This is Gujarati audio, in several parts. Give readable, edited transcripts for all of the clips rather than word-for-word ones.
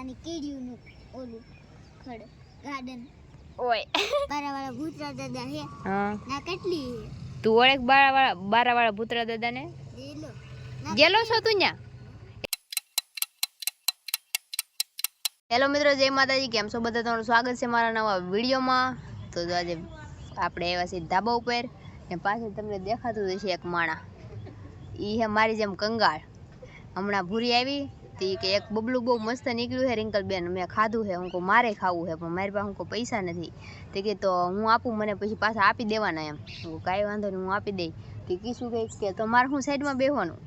નાની કીડીઓનું ઓલું ખડ ગાર્ડન ઓય બારાવાળા ભૂતરા દાદા હે હા ના કેટલી તું ઓળખ બારાવાળા ભૂતરા દાદાને એલો ગેલો છો તું ન્યા? હેલો મિત્રો, જય માતાજી. કેમ છો બધા? તમારું સ્વાગત છે મારા નવા વિડીયોમાં. તો આજે આપણે આવ્યા છીએ ધાબા ઉપર ને પાછળ તમને દેખાતું હશે એક માણા. એ હે મારી જેમ કંગાળ. હમણાં ભૂરી આવી તી કે એક બબલું બહુ મસ્ત નીકળ્યું છે રિંકલબેન, મેં ખાધું છે. હું કહું મારે ખાવું છે પણ મારી પાસે હું પૈસા નથી. તે કે તો હું આપું, મને પછી પાછા આપી દેવાના એમ. હું કાંઈ વાંધો નહીં, હું આપી દઈ. તે કીશું કે તો મારે હું સાઈડમાં બેસવાનું.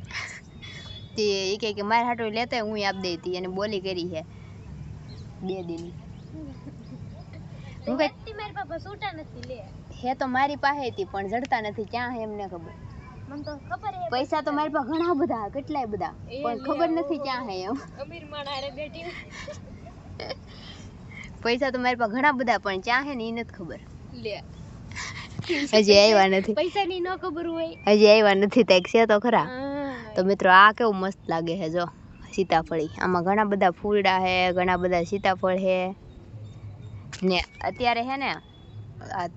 તે એ કહે કે મારે હાટો લેતા હું આપી દઈ. તી એને બોલી કરી છે 2 દિન. હું કઈ મારી પાસે છૂટા નથી લે હે તો મારી પાસે હતી પણ જડતા નથી. ક્યાં હે એમને ખબર. મને તો ખબર હે પૈસા તો મારી પાસે ઘણા બધા, કેટલાય બધા, પણ ખબર નથી ક્યાં હે એમ. અમીર માણારે બેઠી પૈસા તો મારી પાસે ઘણા બધા પણ ક્યાં હે ને એ નથી ખબર. લે હજી આવ્યા નથી. પૈસા ની ન ખબર હોય, હજી આવ્યા નથી. તો છે તો ખરા. તો મિત્રો આ કેવું મસ્ત લાગે છે જો સીતાફળી. આમાં ઘણા બધા ફૂલડા છે, ઘણા બધા સીતાફળ છે ને અત્યારે હે ને આ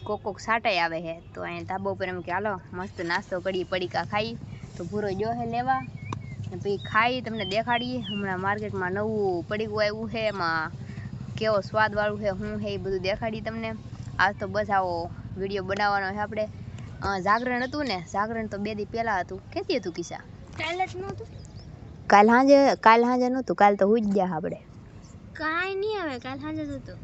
કોક સાટાઈ આવે છે. તો અહીંયા ધાબા ઉપર એમ કે હાલો મસ્ત નાસ્તો કરી, પડીકા ખાઈ. તો ભૂરો જો હે લેવા ને પછી ખાઈ તમને દેખાડીએ. હમણાં માર્કેટમાં નવું પડીકું આવ્યું છે, એમાં કેવો સ્વાદવાળું છે શું છે એ બધું દેખાડી તમને. આજ તો બસ આવો વિડીયો બનાવવાનો છે આપણે. જાગરણ હતું ને, જાગરણ તો 2 દી પહેલાં હતું. કેતી હતું કિસ્સા? કાલે જ નહોતું. કાલ સાંજે નહોતું. કાલ તો હુઈ જ ગયા આપણે. કાંઈ નહીં આવે, કાલ સાંજે જ હતું.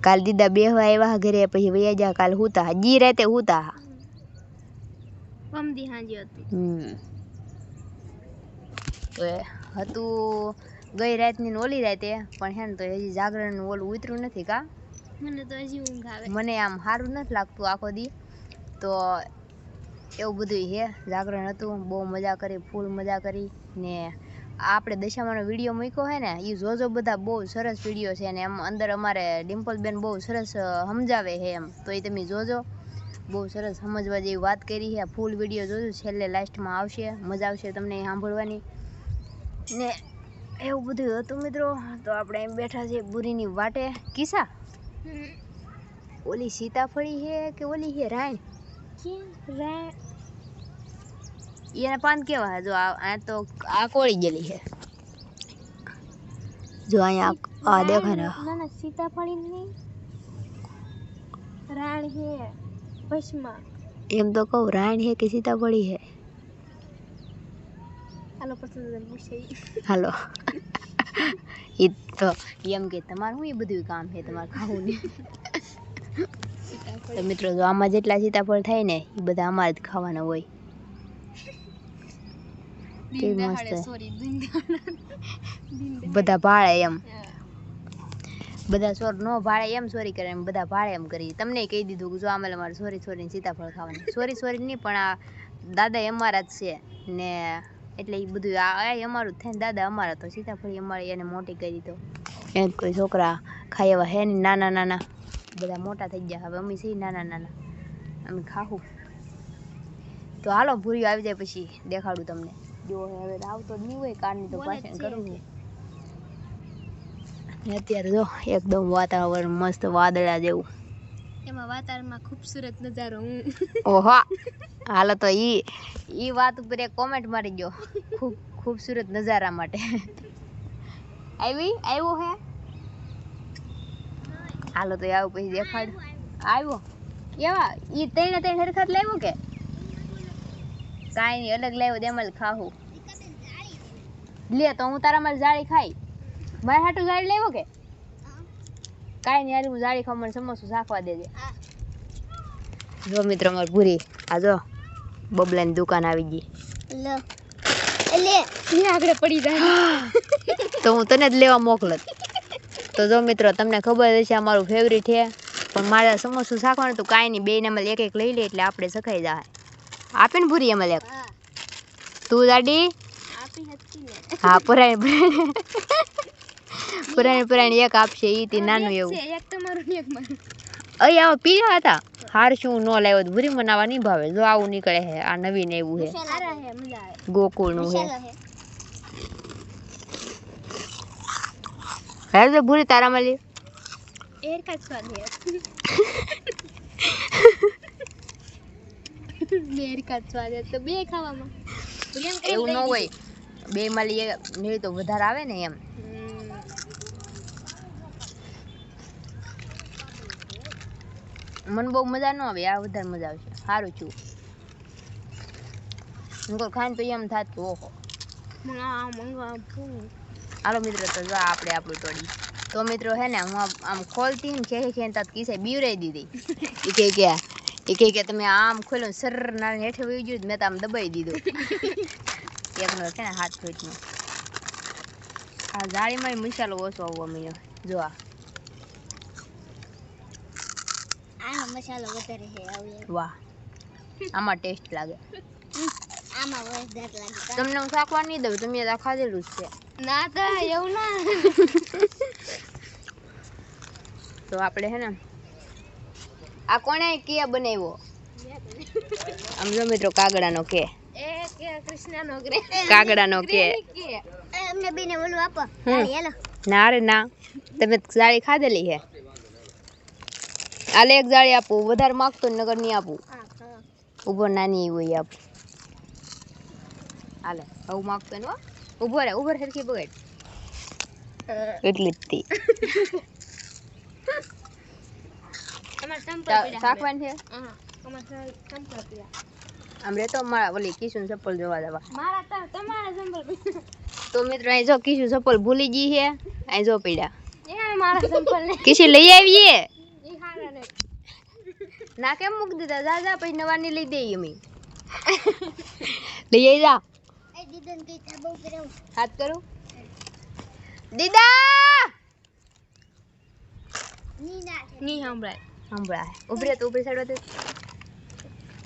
કાલ દીદા બેહવા આવ્યા ઘરે, પછી વયા જા. કાલ હુતા જી રાતે હુતા. પમદી સાંજે હતું. હતું ગઈ રાતની ને ઓલી રાતે પણ હે ને તો હજી જાગરણનું ઓલું ઉતર્યું નથી. કા મને તો હજી ઊંઘ આવે. મને આમ સારું નથી લાગતું આખો દી. તો એવું બધું હે. જાગરણ હતું, બહુ મજા કરી, ફૂલ મજા કરી. ને આપણે દશામાનો વિડીયો મૂક્યો છે ને એ જોજો બધા, બહુ સરસ વિડીયો છે. અને એમ અંદર અમારે ડિમ્પલબેન બહુ સરસ સમજાવે છે એમ. તો એ તમે જોજો, બહુ સરસ સમજવા જેવી વાત કરી છે. ફૂલ વિડીયો જોજો, છેલ્લે લાસ્ટમાં આવશે, મજા આવશે તમને સાંભળવાની. ને એવું બધું હતું મિત્રો. તો આપણે એમ બેઠા છીએ બુરીની વાટે. કિસ્સા ઓલી સીતાફળી છે કે ઓલી છે રાણ? એના પાન કેવા છે જો. આ તો આ કોળી ગયેલી છે જો. અહીંયા આ દેખાય ને. ના ના સીતાફળી નહીં, રાણ છે પશ્મા. એમ તો કહું રાણ છે કે સીતાફળી છે? હાલો પસંદ પૂછે. હાલો એ તો એમ કે તમારું શું એ બધું કામ છે, તમારે ખાવું નહીં. તો મિત્રો જો આમાં જેટલા સીતાફળ થાય ને એ બધા અમારે જ ખાવાના હોય. કેવી મસ્ત બધા ભાળે એમ. બધા સોર નો ભાળે એમ સોરી કરે, એમ બધા ભાળે એમ કરી. તમને કહી દીધું કે જો આમાં અમારે સોરી સીતાફળ ખાવાની. સોરી નહીં પણ આ દાદા અમારા જ છે ને, એટલે એ બધું આ અમારું જ થાય ને. દાદા અમારા તો સીતાફળી અમારી એને મોટી કરી. તો એને કોઈ છોકરા ખાઈ એવા હે ને. નાના નાના બધા મોટા થઈ ગયા. હવે અમે છીએ નાના નાના, અમે ખાવું. તો હાલો ભૂરીઓ આવી જાય પછી દેખાડું તમને. જો હવે આવતો જ નહીં હોય કારની તો પાછળ કરવું. અત્યારે જો એકદમ વાતાવરણ મસ્ત વાદળા જેવું. એમાં વાતાવરણમાં ખૂબસૂરત નજારો. ઓહો હાલો તો ઈ વાત ઉપર એક કોમેન્ટ મારી ગયો, ખૂબસૂરત નજારા માટે. આવ્યો હે હાલો તો આવું પછી દેખાડ. આવ્યો એવા ઈ 3 હરખત લાવ્યો કે કાંઈ નહીં, અલગ લાવ્યો તેમાં જ ખાવું. લે તો હું તારા મારે જાળી ખાઈ. મારે હાટું જાળી લાવ્યો કે કાંઈ નહીં, હાલ હું જાળી ખાવ, મને સમોસું શાકવા દેજે. જો મિત્રો મારી પૂરી આ જો બબલાની દુકાન આવી ગઈ. આગળ પડી જાય તો હું તને જ લેવા મોકલત. તો જો મિત્રો તમને ખબર હશે આ મારું ફેવરિટ છે, પણ મારે સમોસું શાકવાનું તો કાંઈ નહીં, 2 ને એમાં એક લઈ લે એટલે આપણે સખાઈ જાય. આપે ને પૂરી એમાં એક તું દાડી હા પુરાણી એક આપશે. ઈ તી નાનું એવું અહીં આવા પીળા હતા. હાર શું ન લાવ્યો તો ભૂરી મનાવા નહીં ભાવે. જો આવું નીકળે છે, આ નવીન એવું છે ગોકુળનું છે. હે તો ભૂરી તારા મળી એર કા સ્વાદ હે મેર કા સ્વાદ હે તો બે ખાવામાં એવું ન હોય બે મળી ને તો વધારે આવે ને એમ મને બહુ મજા ન આવે આ વધારે મજા આવશે સારું છું હું ખાઈને તો એમ થાત કે ઓહો હાલો મિત્રો તો જો આપણે આપણું તોડી તો મિત્રો હે ને હું આમ ખોલતી ને ખેંચી તાત કિસે બીવરાઈ દીધી કે તમે આમ ખોલ્યો સર ના હેઠે વહી ગયું મેં તો આમ દબાઈ દીધો એકનો છે ને હાથ ફૂટનો આ જાળીમાં મસાલો ઓછો આવવો મળ્યો જો આનો મસાલો વધારે હે આવે વાહ આમાં ટેસ્ટ લાગે આમાં વધારે લાગે તમને હું શાકવા નહીં દઉં તમે આ ખાધેલું જ છે ના તો એવું ના તો આપણે હે ને આ કોણે કે બનાવ્યો આમ જો મિત્રો કાગડાનો કે કૃષ્ણનો ગ્રે કાગડાનો કે અમને બેને બોલું આપો હાલો ના રે ના તમે જાળી ખાધેલી હે આલે એક જાળી આપું વધારે માંગતો નગર નહીં આપું ઉભો નાની હોય આપું હાલે આવું માંગતો ને ઉભો રે સરખી બગડ એટલી જ થી શાકવાન છે આમ રે તો મારા ઓલી કિશુન ચપ્પલ જોવા જવા તો મિત્રો અહીં જો કિશુ ચપ્પલ ભૂલી ગઈ છે અહીં જો પડ્યા કિશુ લઈ આવીએ ના કેમ મૂકી દીધા જા પછી નવા ની લઈ દઈએ અમે લઈ આવી જા હાથ કરું દીદા ની સંભળાય ઉભરે તો ઉપરી સાઈડ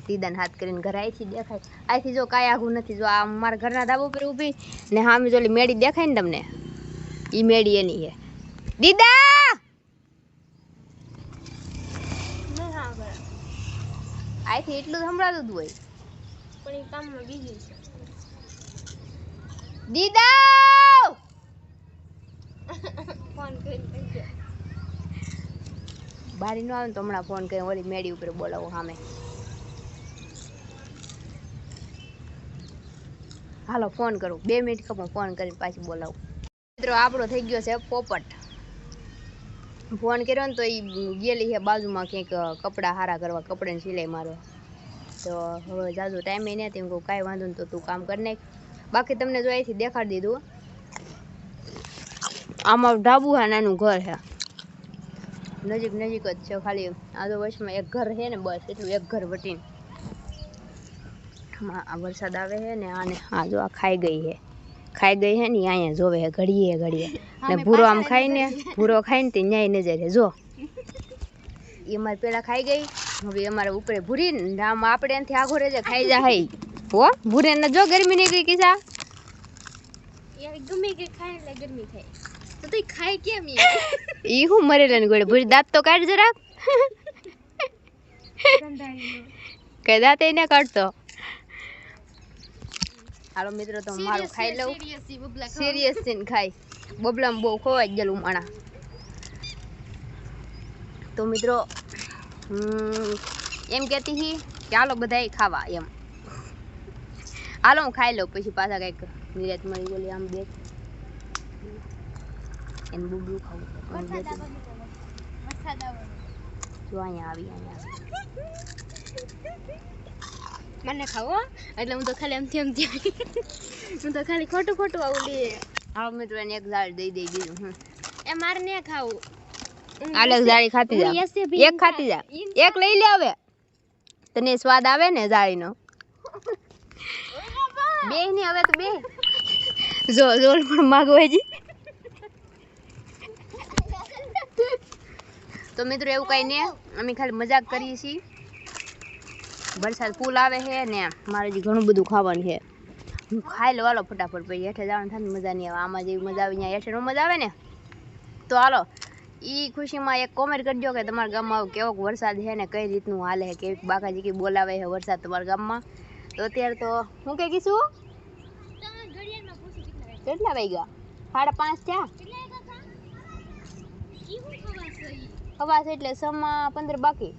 દીદાને હાથ કરીને ઘર અહીંથી દેખાય અહીંથી જો કાંઈ આઘું નથી જો આ મારા ઘરના ધાબા ઉપર ઊભી ને સામે જો ઓલી મેડી દેખાય ને તમને એ મેડી એની છે દીદા અહીંથી એટલું સંભળાતું જ હોય પણ એ કામમાં બીજી છે દીદા ફોન કરી બારી નો આવે ને તો હમણાં ફોન કરીને ઓલી મેડી ઉપર બોલાવો સામે હાલો ફોન કરું 2 મિનિટ ખપો ફોન કરીને પાછી બોલાવું મિત્રો આપણો થઈ ગયો છે પોપટ ફોન કર્યો ને તો એ ગયેલી છે બાજુમાં ક્યાંક કપડાં હારા કરવા કપડાની સિલાઈ મારવા તો હવે જાજુ ટાઈમે નથી હું કાંઈ વાંધો નહીં તો તું કામ કરી નાખ બાકી તમને જો અહીંથી દેખાડી દીધું આમાં ઢાબુ હા નાનું ઘર છે નજીક જ છે ખાલી આજુબાજુમાં એક ઘર છે ને બસ એટલું એક ઘર વટીને આ વરસાદ આવે છે ને આને આ જો આ ખાઈ ગઈ છે ને અહીંયા જોવે છે ઘડીએ ને ભૂરો આમ ખાઈને તે ન્યાય નજર જો એ અમારે પેલા ખાઈ ગઈ હવે અમારે ઉપરે ભૂરી ને આમ આપણે એનાથી આગો રેજે ખાઈ જા હઈ હો ભૂરે ને જો ગરમી નીકળી કિસા ગમે કે ખાય એટલે ગરમી થાય તો તું ખાય કેમ ઈ હું મરેલા ને ગોળે ભૂરી દાંત તો કાઢ જરાક કઈ દાંત એને કાઢતો હાલો મિત્રો તો મારું ખાઈ લઉં સિરિયસ થઈને ખાઈ બબલામાં બહુ ખોવાઈ ગયેલું માણા તો મિત્રો એમ કહેતી હતી કે હાલો બધાય ખાવા એમ હાલો હું ખાઈ લઉં પછી પાછા કંઈક નિરાત મળી ગયેલી આમ દેખ એને બબલું ખાવું જો અહીંયા મને ખાવો એટલે હું તો ખાલી આમથી હું તો ખાલી ખોટું આવું લે હા મિત્રો એને એક ઝાડ દઈ દીધું એ મારે ને ખાવું અલગ જાળી ખાતી જા એક ખાતી જા એક લઈ લે હવે તને સ્વાદ આવે ને જાળીનો બે ની હવે તો બે જો પણ માગો હજી તો મિત્રો એવું કઈ ને અમે ખાલી મજાક કરીએ છીએ વરસાદ ફૂલ આવે છે ને મારે જે ઘણું બધું ખાવાનું છે હું ખાઈ લો હાલો ફટાફટ પછી હેઠે જવાનું થાય ને મજા નહીં આવે આમાં જેવી મજા આવે અહીંયા હેઠે નો મજા આવે ને તો હાલો એ ખુશીમાં એક કોમેન્ટ કરજો કે તમારા ગામમાં કેવો વરસાદ છે ને કઈ રીતનું હાલે છે કેવી બાકાજી કે બોલાવે છે વરસાદ તમારા ગામમાં તો અત્યારે તો હું કઈ કીધું કેટલા વાગ્યા 5:30 થયા હવાસ એટલે સમા 15 બાકી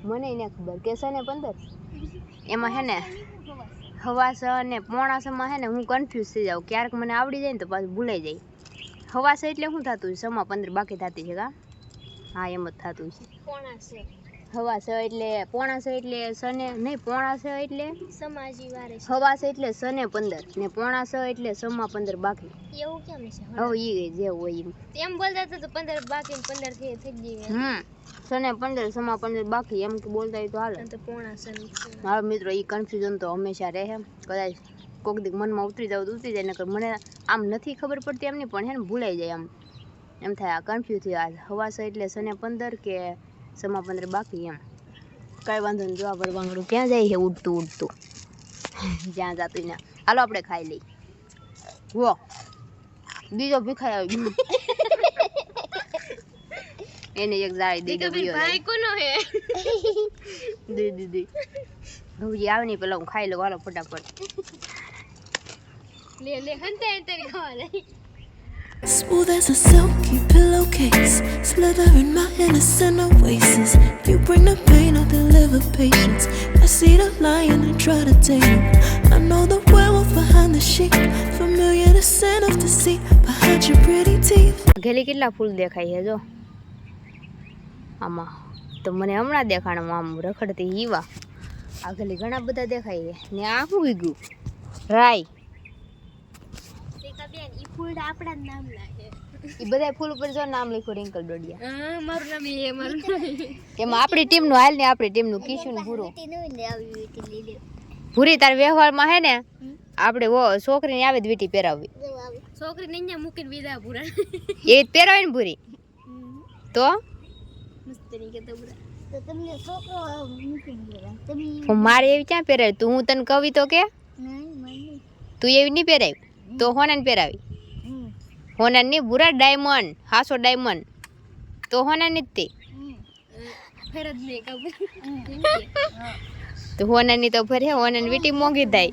મને એને ખબર કે સને 15 એમાં હે ને હવાસ અને પોણા સમા હે ને હું કન્ફ્યુઝ થઈ જાઉં ક્યારેક મને આવડી જાય ને તો પાછું ભૂલાઈ જાય હવાસ એટલે શું થતું સમા 15 બાકી થતી છે કા હા એમ જ થતું છે પોણા છે હવાસ એટલે પોણા છે એટલે સને નહીં પોણા છે એટલે સમાજી વારે છે હવાસ એટલે સને 15 ને પોણા છે એટલે સમા 15 બાકી એવું કેમ છે હવે ઈ જે હોય એમ બોલતા તો 15 બાકી 15 થઈ ગઈ સને 15 સમા 15 બાકી એમ કે બોલતા હોય તો હાલે તો પોણા છે મારો મિત્રો ઈ કન્ફ્યુઝન તો હંમેશા રહે કદાચ કોક દી મનમાં ઉતરી જાવ તો ઉતરી જાય નકર મને આમ નથી ખબર પડતી એમની પણ હે ને ભૂલાઈ જાય આમ એમ થાય આ કન્ફ્યુઝ થયો આ હવાસ એટલે સને 15 કે સમા 15 બાકી એમ કઈ વાંધો નહીં જોવા પર વાંગડું ક્યાં જાય છે ઉડતું ઉડતું જ્યાં જાતું ના હાલો આપણે ખાઈ લઈ વો બીજો ભીખાઈ આવી ગયો એને એક જાળી દઈ દો ભાઈ કોનો હે દીદી ભૂજી આવે ને પેલા હું ખાઈ લઉં હાલો ફટાફટ લે હંતે હંતે ખાવા લઈ Smooth as a silky pillowcase, slither in my innocent oasis. You bring the pain, I deliver patience. I see the lion and try to tame him. I know the werewolf behind the sheep, familiar the scent of deceit behind your pretty teeth. ઘેલી કેટલા ફૂલ દેખાય છે જો આમાં તો મને હમણાં દેખાણ આમ રખડતી હીવા આ ઘેલી ઘણા બધા દેખાય છે ને આ શું ગયું રાય ઈ ફૂલ આપણા નામ લાગે એ બધા ફૂલ ઉપર જો નામ લખ્યું રિંકલ ડોડિયા હા મારું નામ એ મારું એમાં આપણી ટીમનું હાલ ને આપણી ટીમનું કિશુન ભૂરો ભૂરી તાર વ્યવહારમાં હે ને આપણે વો છોકરીને આવે જ વીટી પહેરાવવી છોકરીને અહીંયા મૂકીને વિદા પૂરા એ જ પહેરાવે ને ભૂરી તો મસ્તી કે તો પૂરા તો તમને છોકરો મૂકીને ગયા તમે મારે એવી ક્યાં પહેરાવી તું હું તને કવિ તો કે નહીં તું એવી નહીં પહેરાવી તો હોનાને પહેરાવી હોનાને નહીં ભૂરા ડાયમંડ હાસો ડાયમંડ તો હોનાને જ તે ફરજ નહીં કબૂલ તો હોનાની તો ફરે હોનાની વીટી મોંઘી થાય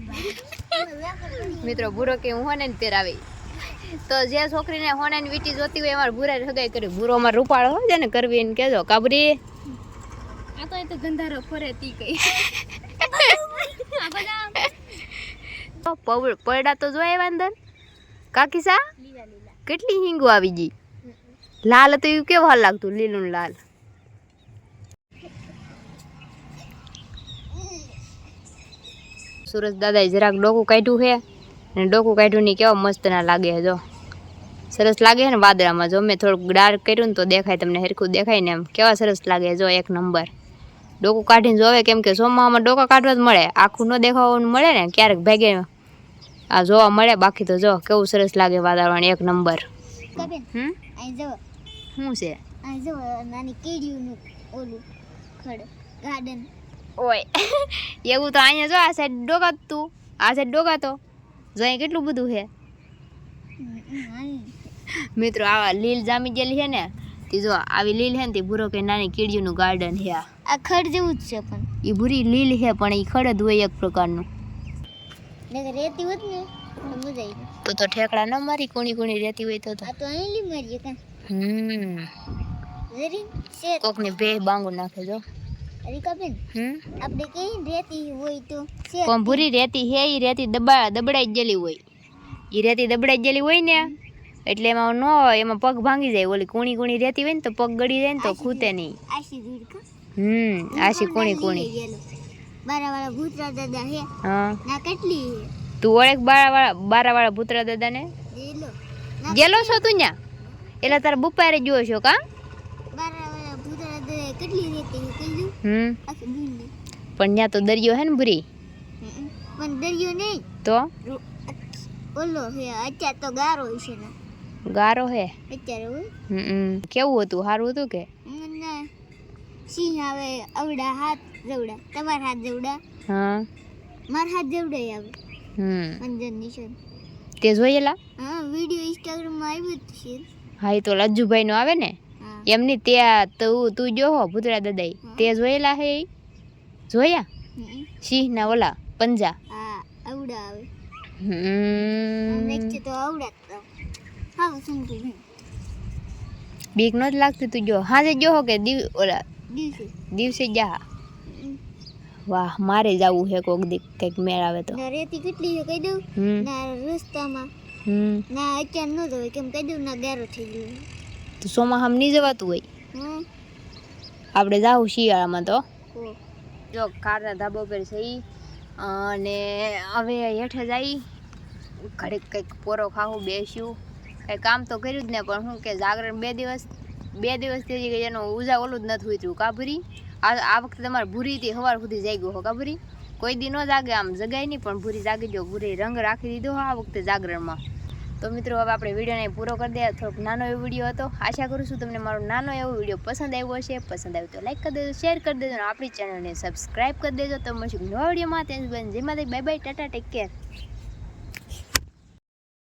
મિત્રો ભૂરો કે હું હોનાને પહેરાવી તો જે છોકરીને હોનાની વીટી જોતી હોય અમારે ભૂરા હગાઈ કરી ભૂરો અમારે રૂપાળો હોય છે ને કરવી એને કહેજો કાબરી આ તો ગંધારો ફરે તી કઈ આ બધા પૈડા તો જોયા અંદર કાકી સા લીલા લીલા કેટલી હિંગો આવી ગઈ લાલ તો એવું કેવું હાલ લાગતું લીલું ને લાલ સુરજ દાદાએ જરાક ડોકું કાઢ્યું છે અને ડોકું કાઢ્યું ની કેવા મસ્ત ના લાગે છે જો સરસ લાગે છે ને વાદળામાં જો મેં થોડુંક ડાર્ક કર્યું ને તો દેખાય તમને હરખું દેખાય ને એમ કેવા સરસ લાગે જો એક નંબર ડોકું કાઢીને જોવે કેમ કે સોમામાં ડોકા કાઢવા જ મળે આખું ન દેખાવાનું મળે ને ક્યારેક ભાગે આ જોવા મળે બાકી તો જો કેવું સરસ લાગે વાતાવરણ એક નંબર અહીં જો શું છે અહીં જો નાની કીડીઓનું ઓલું ખડ ગાર્ડન ઓય એવું તો અહીંયા જો આ સાઈડ ડોકાતું આ સાઈડ ડોકાતો જો અહીં કેટલું બધું છે મિત્રો આવા લીલ જામી ગયેલી છે ને તે જો આવી લીલ છે ને તે ભૂરો કે નાની કીડીઓનું ગાર્ડન છે આ ખડ જેવું જ છે પણ એ ભૂરી લીલ છે પણ એ ખડ જ હોય એક પ્રકારનું ને રેતી હોત ને મજા આવી તો ઠેકડા ન મારી કોણી કોણી રહેતી હોય તો આ તો અહીં લી મારીએ કા જરી છે કોકની બે બાંગુ નાખે જો રીકાબેન આપણે કઈ રેતી હોય તો છે પણ ભૂરી રેતી હે ઈ રેતી દબડાઈ ગયેલી હોય ઈ રેતી દબડાઈ ગયેલી હોય ને એટલે એમાં ન એમાં પગ ભાંગી જાય ઓલી કુણી કુણી રહેતી હોય ને તો પગ ગળી જાય ને તો ખૂતે નહીં આશી દૂર કા આશી કુણી કુણી બારાવાળા ભૂતરા દાદા હે હા ના કેટલી તું ઓળખ બારાવાળા ભૂતરા દાદા ને જેલો ગેલો છો તું ન્યા એટલે તારા બુપારે જોયો છો કા બારાવાળા ભૂતરા દાદા કેટલી રેતી કીધું આખી દૂર પણ ન્યા તો દરિયો હે ને ભૂરી પણ દરિયો નહીં તો ઓલો હે અત્યારે તો ગારો છે ને ગારો હે અત્યારે હોય કેવું હતું સારું હતું કે સિંહ આવે અવડા હાથ જવડા તમારા હાથ જવડા હા મારા હાથ જવડા આવે અંજન નિશાન તે જોયેલા હા વિડિયો ઇન્સ્ટાગ્રામ માં આવ્યું છે હા એ તો લજ્જુભાઈ નો આવે ને એમની તે તું જો હો ભૂતરા દાદાઈ તે જોયેલા હે જોયા સિંહ ના ઓલા પંજા હા અવડા આવે નેક્સ્ટ તો અવડા હા સુનતું બીક ન જ લાગતી? તું જો હાજે જો કે ઓલા દિવસે દિવસે જા? વાહ, મારે જવું છે કોક દી કંઈક મેળ આવે તો. ના રેતી કેટલી છે કહી દઉં? ના રસ્તામાં ના અત્યારે ન જવાય, કેમ કહી દઉં? ના ગારો થઈ ગયો. તો ચોમાસામાં નહીં જવાતું હોય? આપણે જાવું શિયાળામાં તો. જો કારના ધાબા પર છે ઈ, અને હવે હેઠે જઈ ઘડીક કંઈક પોરો ખાવું, બેસ્યું. કંઈ કામ તો કર્યું જ ને, પણ શું કે જાગરણ 2 દિવસથી એનો ઉજા ઓલું જ નથી ઉતર્યું. કાભરી આ વખતે તમારે ભૂરીથી સવાર સુધી જાગ્યો હો. કાભરી કોઈ દી ન જાગે, આમ જગાય નહીં, પણ ભૂરી જાગી જો. ભૂરી રંગ રાખી દીધો આ વખતે જાગરણમાં. તો મિત્રો હવે આપણે વિડીયોને પૂરો કરી દઈએ. થોડોક નાનો એવો વિડીયો હતો. આશા કરું છું તમને મારો નાનો એવો વિડીયો પસંદ આવ્યો હશે. પસંદ આવ્યો તો લાઈક કરી દેજો, શેર કરી દેજો, અને આપણી ચેનલને સબસ્ક્રાઈબ કરી દેજો. તો મળશું નવા વિડીયોમાં. ત્યાં સુધી જય માતા, bye bye, Tata, take care.